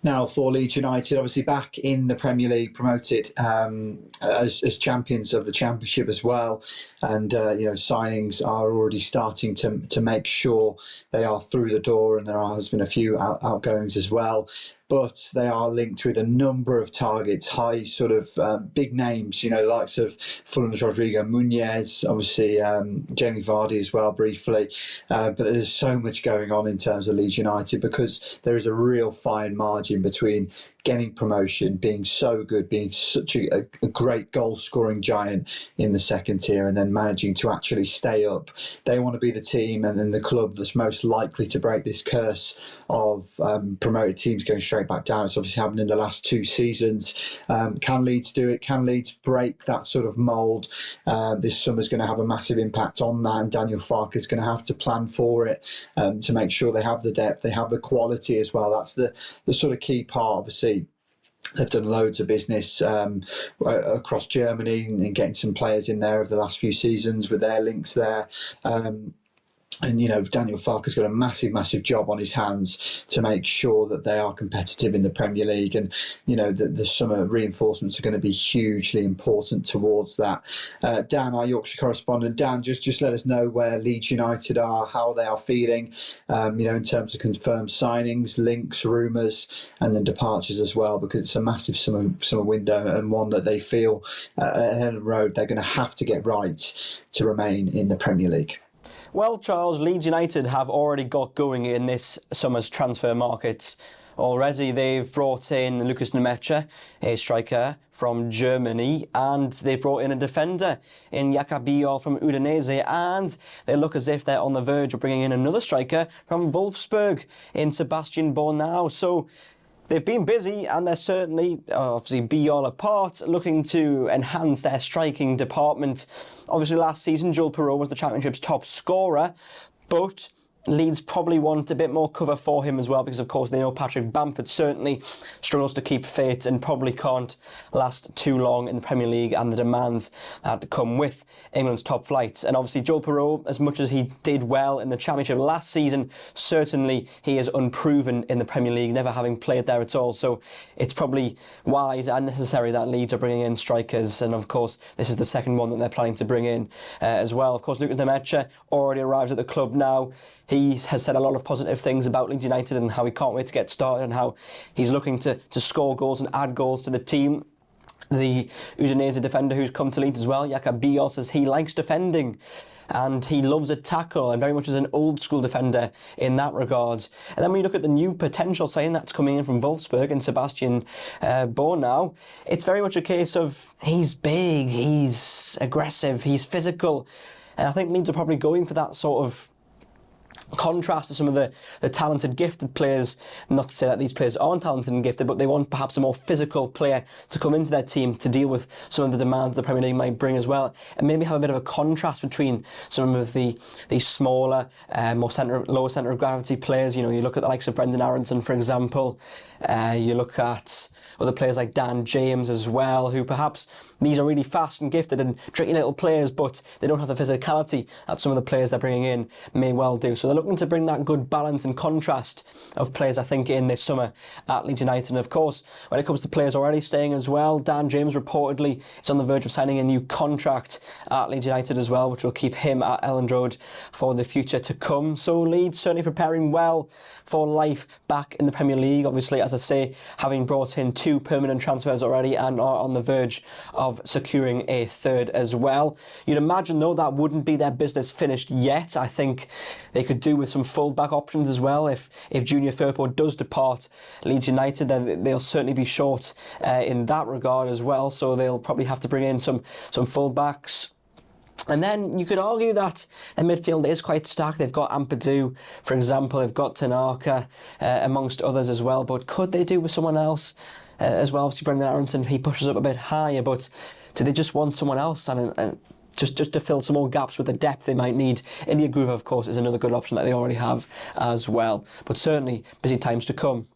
Now for Leeds United, obviously back in the Premier League, promoted as champions of the Championship as well, and signings are already starting to make sure they are through the door, and there has been a few outgoings as well. But they are linked with a number of targets, high sort of big names, the likes of Fulham's Rodrigo Muniz, obviously Jamie Vardy as well briefly. But there's so much going on in terms of Leeds United, because there is a real fine margin between getting promotion, being so good, being such a great goal-scoring giant in the second tier, and then managing to actually stay up. They want to be the team and then the club that's most likely to break this curse of promoted teams going straight back down. It's obviously happened in the last 2 seasons. Can Leeds do it? Can Leeds break that sort of mould? This summer's going to have a massive impact on that, and Daniel Farke's going to have to plan for it to make sure they have the depth, they have the quality as well. That's the sort of key part, obviously. They've done loads of business across Germany and getting some players in there over the last few seasons with their links there. And, Daniel Farke's got a massive job on his hands to make sure that they are competitive in the Premier League. And, the summer reinforcements are going to be hugely important towards that. Dan, our Yorkshire correspondent. Dan, just let us know where Leeds United are, how they are feeling, in terms of confirmed signings, links, rumours, and then departures as well, because it's a massive summer window, and one that they feel at Ellen Road they're going to have to get right to remain in the Premier League. Well, Charles, Leeds United have already got going in this summer's transfer markets. Already they've brought in Lucas Nemecha, a striker from Germany, and they've brought in a defender in Jakub Biol from Udinese, and they look as if they're on the verge of bringing in another striker from Wolfsburg in Sebastian Bornau. So they've been busy, and they're certainly, obviously, Biol apart, looking to enhance their striking department. Obviously, last season, Joel Perrault was the Championship's top scorer, but Leeds probably want a bit more cover for him as well, because of course they know Patrick Bamford certainly struggles to keep fit and probably can't last too long in the Premier League and the demands that come with England's top flight. And obviously Joel Perrault, as much as he did well in the Championship last season, certainly he is unproven in the Premier League, never having played there at all. So it's probably wise and necessary that Leeds are bringing in strikers, and of course this is the second one that they're planning to bring in as well. Of course, Lucas Nemecha already arrived at the club now. He has said a lot of positive things about Leeds United and how he can't wait to get started and how he's looking to score goals and add goals to the team. The Udinese defender who's come to Leeds as well, Jakub Biol, says he likes defending and he loves a tackle and very much is an old school defender in that regard. And then when you look at the new potential signing that's coming in from Wolfsburg and Sebastian Bornau, it's very much a case of he's big, he's aggressive, he's physical, and I think Leeds are probably going for that sort of contrast to some of the talented, gifted players. Not to say that these players aren't talented and gifted, but they want perhaps a more physical player to come into their team to deal with some of the demands the Premier League might bring as well, and maybe have a bit of a contrast between some of the smaller, lower centre of gravity players. You look at the likes of Brendan Aronson, for example. You look at other players like Dan James as well, who perhaps these are really fast and gifted and tricky little players, but they don't have the physicality that some of the players they're bringing in may well do. So they're looking to bring that good balance and contrast of players, I think, in this summer at Leeds United. And of course, when it comes to players already staying as well, Dan James reportedly is on the verge of signing a new contract at Leeds United as well, which will keep him at Elland Road for the future to come. So Leeds certainly preparing well for life back in the Premier League. Obviously, as I say, having brought in 2 permanent transfers already and are on the verge of securing a third as well. You'd imagine, though, that wouldn't be their business finished yet. I think they could do with some full-back options as well. If Junior Firpo does depart Leeds United, then they'll certainly be short in that regard as well. So they'll probably have to bring in some full-backs. And then you could argue that their midfield is quite stacked. They've got Ampadu, for example. They've got Tanaka, amongst others as well. But could they do with someone else as well? Obviously, Brendan Aronson, he pushes up a bit higher. But do they just want someone else? And just to fill some more gaps with the depth they might need. India Gruva, of course, is another good option that they already have as well. But certainly, busy times to come.